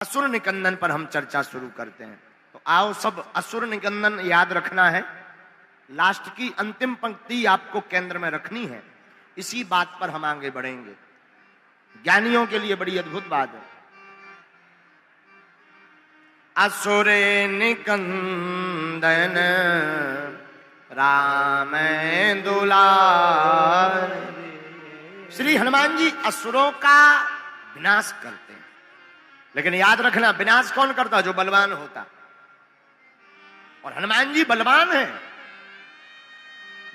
असुर निकंदन पर हम चर्चा शुरू करते हैं। तो आओ सब असुर निकंदन याद रखना है। लास्ट की अंतिम पंक्ति आपको केंद्र में रखनी है। इसी बात पर हम आगे बढ़ेंगे। ज्ञानियों के लिए बड़ी अद्भुत बात है। असुरे निकंदन राम दुलार। श्री हनुमान जी असुरों का विनाश करते हैं, लेकिन याद रखना विनाश कौन करता? जो बलवान होता। और हनुमान जी बलवान हैं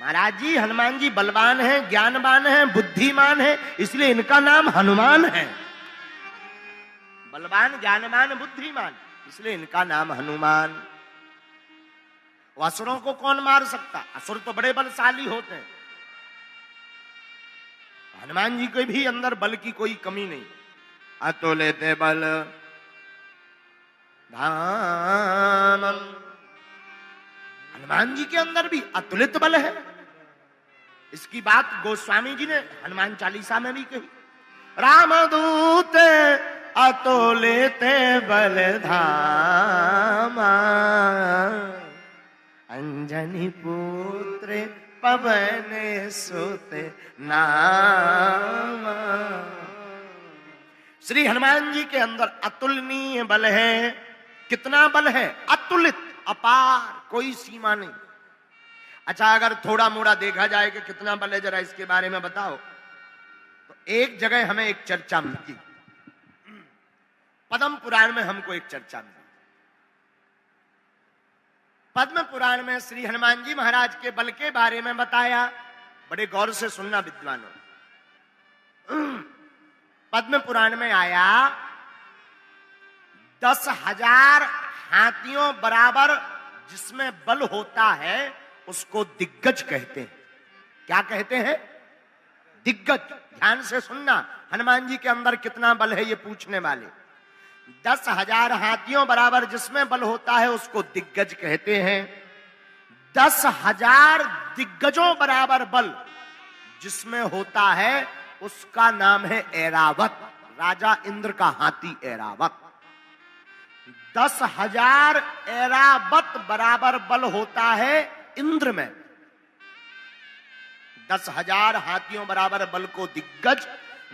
महाराज जी। हनुमान जी बलवान हैं, ज्ञानवान हैं, बुद्धिमान हैं, इसलिए इनका नाम हनुमान है। बलवान, ज्ञानवान, बुद्धिमान, इसलिए इनका नाम हनुमान। असुरों को कौन मार सकता? असुर तो बड़े बलशाली होते हैं। हनुमान जी के भी अंदर बल की कोई कमी नहीं। अतुलित बल धामम। हनुमान जी के अंदर भी अतुलित बल है। इसकी बात गोस्वामी जी ने हनुमान चालीसा में भी कही। रामदूत अतुलित बल धामा, अंजनी पुत्र पवन सुत नामा। श्री हनुमान जी के अंदर अतुलनीय बल है। कितना बल है? अतुलित, अपार, कोई सीमा नहीं। अच्छा, अगर थोड़ा मोड़ा देखा जाए कि कितना बल है, जरा इसके बारे में बताओ। तो एक जगह हमें एक चर्चा मिली, पद्म पुराण में हमको एक चर्चा मिली। पद्म पुराण में श्री हनुमान जी महाराज के बल के बारे में बताया। बड़े गौर से सुनना विद्वानों। पद्म पुराण में आया 10,000 हाथियों बराबर जिसमें बल होता है उसको दिग्गज कहते हैं। क्या कहते हैं? दिग्गज। ध्यान से सुनना, हनुमान जी के अंदर कितना बल है ये पूछने वाले। 10,000 हाथियों बराबर जिसमें बल होता है उसको दिग्गज कहते हैं। 10,000 दिग्गजों बराबर बल जिसमें होता है उसका नाम है ऐरावत। राजा इंद्र का हाथी ऐरावत। 10,000 ऐरावत बराबर बल होता है इंद्र में। 10,000 हाथियों बराबर बल को दिग्गज,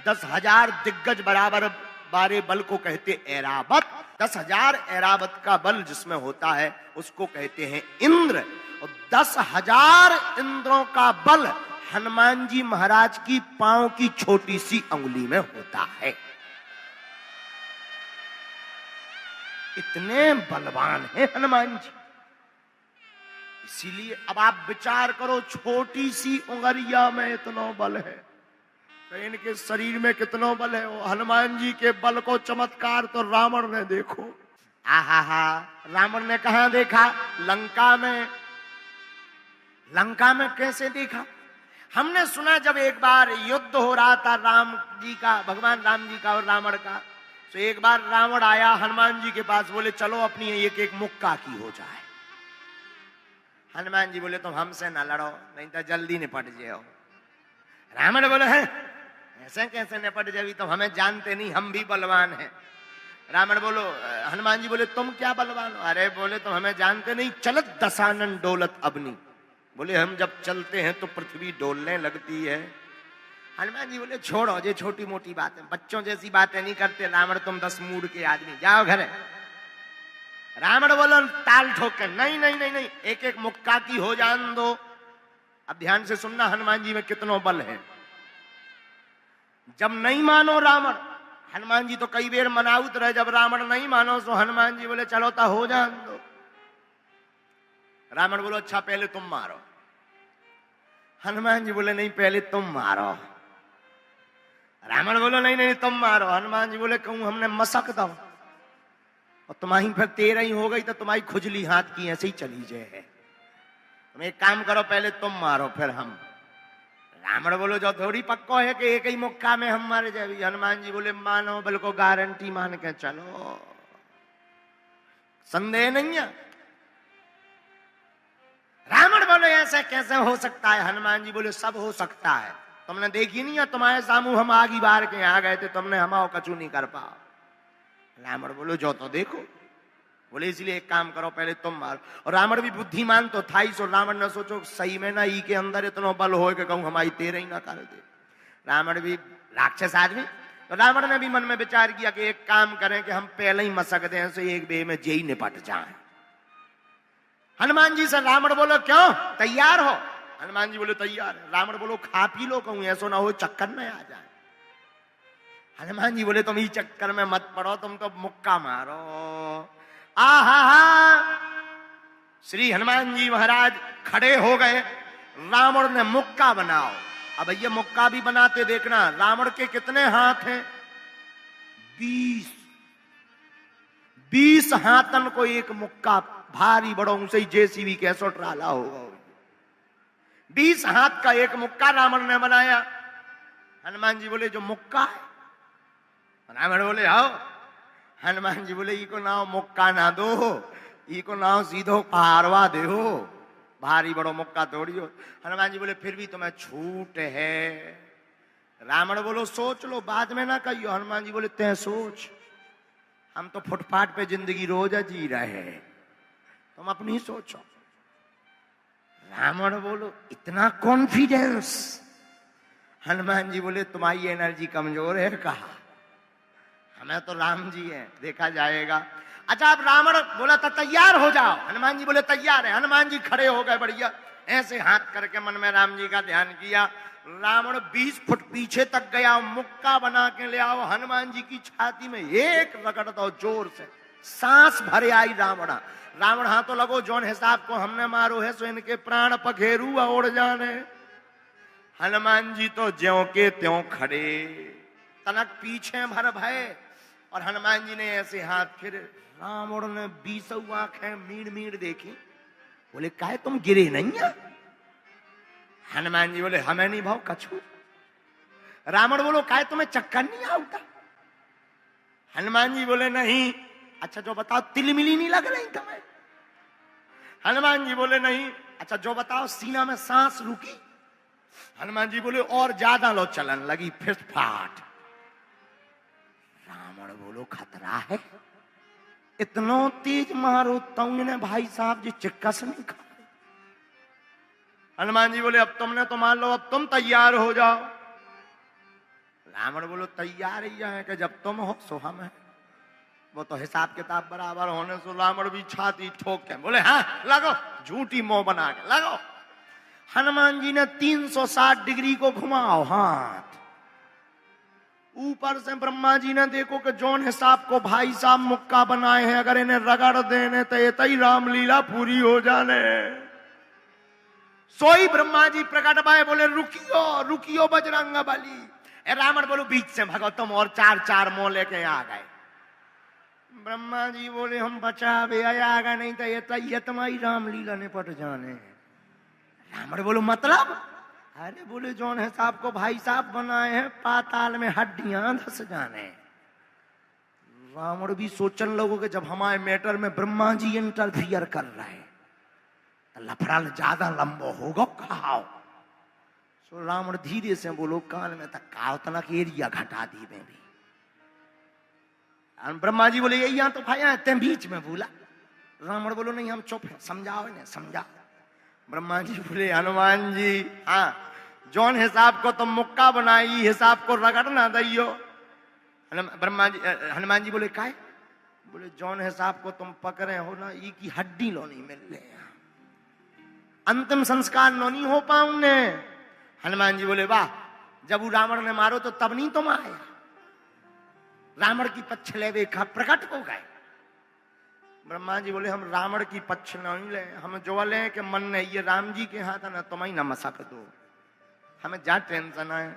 10,000 दिग्गज बराबर बारे बल को कहते ऐरावत। 10,000 ऐरावत का बल जिसमें होता है उसको कहते हैं इंद्र। और 10,000 इंद्रों का बल हनुमान जी महाराज की पांव की छोटी सी अंगुली में होता है। इतने बलवान हैं हनुमान जी। इसीलिए अब आप विचार करो, छोटी सी उंगलिया में इतना बल है तो इनके शरीर में कितना बल है। वो हनुमान जी के बल को चमत्कार तो रावण ने देखो। आहा, रावण ने कहा देखा? लंका में। लंका में कैसे देखा? हमने सुना जब एक बार युद्ध हो रहा था राम जी का, भगवान राम जी का और रावण का, तो एक बार रावण आया हनुमान जी के पास, बोले चलो अपनी एक एक मुक्का की हो जाए। हनुमान जी बोले तुम हमसे ना लड़ो, नहीं तो जल्दी निपट जाओ। रावण बोले हैं ऐसे कैसे निपट जाओ, तो हमें जानते नहीं, हम भी बलवान हैं। रावण बोलो, हनुमान जी बोले तुम क्या बलवान हो? अरे बोले तुम हमें जानते नहीं, चलत दशानन डोलत अबनी। बोले हम जब चलते हैं तो पृथ्वी डोलने लगती है। हनुमान जी बोले छोड़ो, ये छोटी मोटी बातें, बच्चों जैसी बातें नहीं करते। रावण तुम 10 मूड के आदमी, जाओ घरे। रावण बोलो ताल ठोक कर, नहीं नहीं नहीं नहीं, एक एक मुक्का की हो जान दो। अब ध्यान से सुनना हनुमान जी में कितना बल है। जब नहीं मानो रावण, हनुमान जी तो कई बार मनाउत रहे, जब रावण नहीं मानो तो हनुमान जी बोले चलो तो हो जान दो। रावण बोलो अच्छा पहले तुम मारो। हनुमान जी बोले नहीं पहले तुम मारो। रावण बोलो नहीं नहीं तुम मारो। हनुमान जी बोले कहूं हमने मसक दो और तुम्हारी फिर 13 ही हो गई तो तुम्हारी खुजली हाथ की ऐसे ही चली जाए। तुम एक काम करो, पहले तुम मारो फिर हम। रावण बोलो जो थोड़ी पक्को है कि एक ही मुक्का में हम मारे जाए। हनुमान जी बोले मानो बल को गारंटी मान के चलो, संदेह नहीं है। रावण बोले ऐसे कैसे हो सकता है? हनुमान जी बोले सब हो सकता है। तुमने देखी नहीं है, तुम्हारे सामू हम आगी बार के आ गए थे, तुमने हमाओ कचू नहीं कर पाओ। रावण बोलो जो तो देखो। बोले इसलिए एक काम करो, पहले तुम मारो। और रावण भी बुद्धिमान तो था ही, सो रावण ने सोचो सही में ना ई के अंदर इतना बल हो कि कहूं हमारी तेरे ही ना कर दे। रावण भी राक्षस आदमी, तो रावण ने भी मन में विचार किया कि एक काम करें कि हम पहले ही मसक दें, से एक बे में जेई निपट जाए। हनुमान जी से रावण बोलो क्यों तैयार हो? हनुमान जी बोले तैयार है। रावण बोलो खा पी लो, कहूं ऐसा ना हो चक्कर में आ जाए। हनुमान जी बोले तुम इस चक्कर में मत पड़ो, तुम तो मुक्का मारो। आहा, श्री हनुमान जी महाराज खड़े हो गए। रावण ने मुक्का बनाओ। अब ये मुक्का भी बनाते देखना, रावण के कितने हाथ हैं? 20 हाथन को एक मुक्का भारी बड़ो से जेसीबी कैसो ट्राला होगा। 20 हाथ का एक मुक्का रावण ने बनाया। हनुमान जी बोले जो मुक्का है? रावण बोले आओ। हनुमान जी बोले इको नाव मुक्का ना दो, इको नाव सीधो पारवा दे हो, भारी बड़ो मुक्का तोड़ियो। हनुमान जी बोले फिर भी तुम्हें छूट है। रावण बोलो सोच लो, बाद में ना कहियो। हनुमान जी बोले तै सोच, हम तो फुटपाथ पे जिंदगी रोज जी रहे हैं, तुम अपनी सोचो। रावण बोलो इतना कॉन्फिडेंस? हनुमान जी बोले तुम्हारी एनर्जी कमजोर है कहा, हमें तो राम जी है, देखा जाएगा। अच्छा अब रावण बोला था तैयार हो जाओ। हनुमान जी बोले तैयार है। हनुमान जी खड़े हो गए, बढ़िया ऐसे हाथ करके मन में राम जी का ध्यान किया। रावण 20 फुट पीछे तक गया, मुक्का बना के ले आओ, हनुमान जी की छाती में एक रगड़ दो जोर से, सांस भरे आई रावण। रावण हाँ तो लगो जोन हिसाब को हमने मारो है, सो इनके प्राण पखेरु उड़ जाने। हनुमान जी तो ज्यों के त्यों खड़े, तनक पीछे भर भय। और हनुमान जी ने ऐसे हाथ फिर, रावण ने 20 आंखें मीड़ मीड़ देखी। बोले काहे तुम गिरे नहीं है? हनुमान जी बोले हमें नहीं भाव कछु। रावण बोलो काहे तुम्हें चक्कर नहीं आता? हनुमान जी बोले नहीं। अच्छा जो बताओ तिलमिली नहीं लग रही तुम्हें? हनुमान जी बोले नहीं। अच्छा जो बताओ सीना में सांस रुकी? हनुमान जी बोले और ज्यादा लो चलन लगी फिसफाट। रावण बोलो खतरा है, इतना तेज मारो तुमने ने भाई साहब जी चिक्कस नहीं खा। हनुमान जी बोले अब तुमने तो मान लो, अब तुम तैयार हो जाओ। रावण बोलो तैयार ही है कि जब तुम हो सो हम है, वो तो हिसाब किताब बराबर होने से रावण भी छाती ठोक के बोले हाँ लगो, झूठी मोह बना के लगो। हनुमान जी ने 360 डिग्री को घुमाओ हाथ। ऊपर से ब्रह्मा जी ने देखो कि जौन हिसाब को भाई साहब मुक्का बनाए हैं, अगर इन्हें रगड़ देने तो ये तई रामलीला पूरी हो जाने। सोई ब्रह्मा जी प्रकट भाई बोले रुकियो रुकियो बजरंग बली। रावण बोलो बीच से भगो तुम, और 4 मोह लेके आ गए। ब्रह्मा जी बोले हम बचा बे आ गए, नहीं तो ये तुम्हारी रामलीला निपट जाने। रावण बोलो मतलब? अरे बोले जौन हिसाब को भाई साहब बनाए हैं, पाताल में हड्डियां धस जाने। रावण भी सोचने लगो कि जब हमारे मैटर में ब्रह्मा जी इंटरफियर कर रहे हैं तो लफड़ा ज्यादा लंबो होगा खाओ। सो रावण धीरे से बोलो कान में तक खाओ तनक एरिया घटा दी में भी। ब्रह्मा जी बोले यही यहाँ तो भाई ते बीच में बोला। रावण बोलो नहीं हम चुप है, समझाओ इन्हें समझाओ। ब्रह्मा जी बोले हनुमान जी हाँ जौन हिसाब को तुम मुक्का बनाई हिसाब को रगड़ ना दियो। ब्रह्मा जी हनुमान जी बोले काहे? बोले जौन हिसाब को तुम पकड़े हो ना, ई की हड्डी लो नहीं मिल रहे, अंतिम संस्कार लो नहीं हो पाऊंगे। हनुमान जी बोले वाह, जब वो रावण ने मारो तो तब नहीं तुम आए? रावण की पक्ष ले देखा प्रकट हो गए। ब्रह्मा जी बोले हम रावण की पक्ष नहीं ले, हम जो ले कि मन ने ये राम जी के हाथ है ना, तुम ही न मसक दो, हमें जा टेंशन है।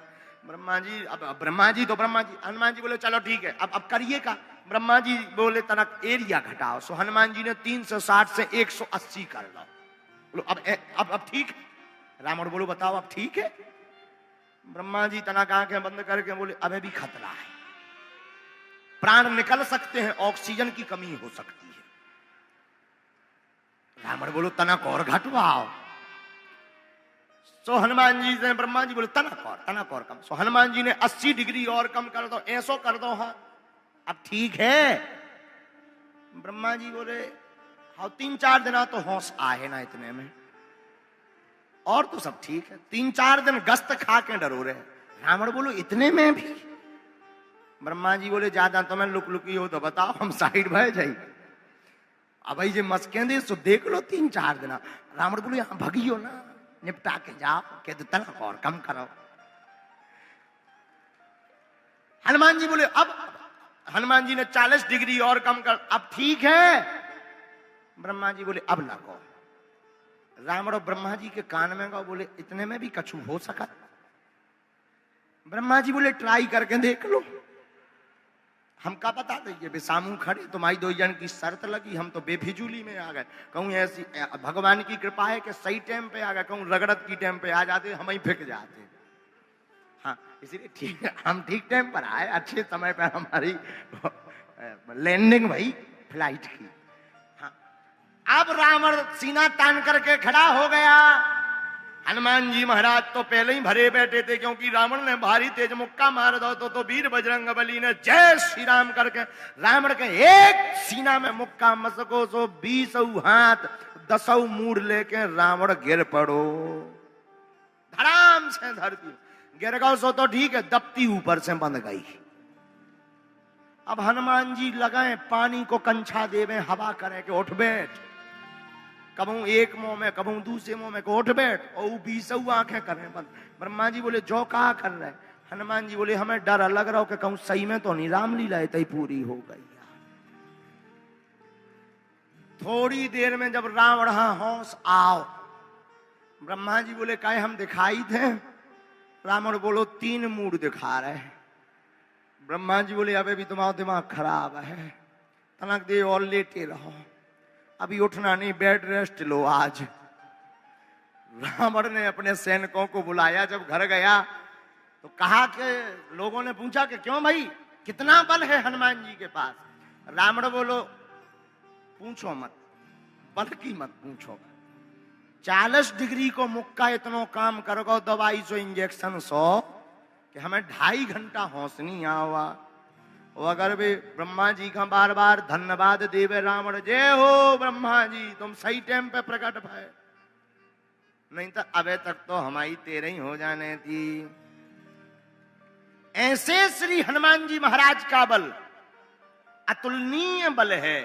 ब्रह्मा जी अब ब्रह्मा जी तो ब्रह्मा जी, हनुमान जी बोले चलो ठीक है अब करिए का। ब्रह्मा जी बोले तनक एरिया घटाओ। सो हनुमान जी ने 360 से 180 कर लो। बोलो अब ठीक है? रावण बोलो बताओ अब ठीक है? ब्रह्मा जी तनक आंखें बंद करके बोले अबे भी खतरा है, प्राण निकल सकते हैं, ऑक्सीजन की कमी हो सकती है। रावण बोलो तनक और घटवाओ। सो हनुमान जी से ब्रह्मा जी बोले तनक और कम। सो हनुमान जी ने 80 डिग्री और कम कर दो, ऐसो कर दो हाँ अब ठीक है। ब्रह्मा जी बोले हाँ 3-4 दिन तो होश आए ना इतने में, और तो सब ठीक है, 3-4 दिन गस्त खा के डरो रहे। रावण बोलो इतने में भी? ब्रह्मा जी बोले ज्यादा तुम्हें लुक लुकी हो तो बताओ, हम साइड भय जाई। अब भाई जे मस्के दे सो देख लो 3-4 दिन। रावण बोले यहां भगियो ना, निपटा के जाओ, कह दो तनक और कम करो। हनुमान जी बोले अब, हनुमान जी ने 40 डिग्री और कम कर, अब ठीक है। ब्रह्मा जी बोले अब लगो। रावण और ब्रह्मा जी के कान में गो, बोले इतने में भी कछु हो सका? ब्रह्मा जी बोले ट्राई करके देख लो, हमका बता दीजिए। बेसामू खड़े, तुम्हारी 2 जन की शर्त लगी, हम तो बेफिजूली में आ गए। कहूँ ऐसी भगवान की कृपा है कि सही टाइम पे आ गए, कहूँ रगड़त की टाइम पे आ जाते, हम ही फेंक जाते। हाँ इसीलिए ठीक, हम ठीक टाइम पर आए, अच्छे समय पर हमारी लैंडिंग भई फ्लाइट की। हाँ अब रावण सीना तान करके खड़ा हो गया। हनुमान जी महाराज तो पहले ही भरे बैठे थे, क्योंकि रावण ने भारी तेज मुक्का मार दो तो वीर बजरंग बली ने जय श्री राम करके रावण के एक सीना में मुक्का मसको सो 20 हाथ 10 मूड़ लेके रावण गिर पड़ो। धड़ाम से धरती गिर गो सो तो ठीक है, दबती ऊपर से बंद गई। अब हनुमान जी लगाए पानी को कंछा देवे, हवा करे कि उठ बैठ, कबू एक मुंह में कबू दूसरे मुंह में को उठ बैठ, और 20 आंखें करें बंद। ब्रह्मा जी बोले जो कहा कर रहे। हनुमान जी बोले हमें डर लग रहा हो कि कहूं सही में तो नहीं रामलीला तई पूरी हो गई। थोड़ी देर में जब रावण होश आओ, ब्रह्मा जी बोले काहे हम दिखाई थे? रावण बोलो 3 मूड दिखा रहे। ब्रह्मा जी बोले अबे भी तुम्हारा दिमाग खराब है, तनक दे और लेटे रहो, अभी उठना नहीं, बेड रेस्ट लो आज। रावण ने अपने सैनिकों को बुलाया, जब घर गया तो कहा कि लोगों ने पूछा कि क्यों भाई कितना बल है हनुमान जी के पास? रावण बोलो पूछो मत, बल की मत पूछो, 40 डिग्री को मुक्का इतनो काम करोगे, दवाई सो इंजेक्शन 100 कि हमें 2.5 घंटा होश नहीं आवा। और अगर भी ब्रह्मा जी का बार बार धन्यवाद देवे रावण, जय हो ब्रह्मा जी तुम सही टाइम पे प्रकट भय, नहीं तो अबे तक तो हमारी 13 ही हो जाने थी। ऐसे श्री हनुमान जी महाराज का बल अतुलनीय बल है।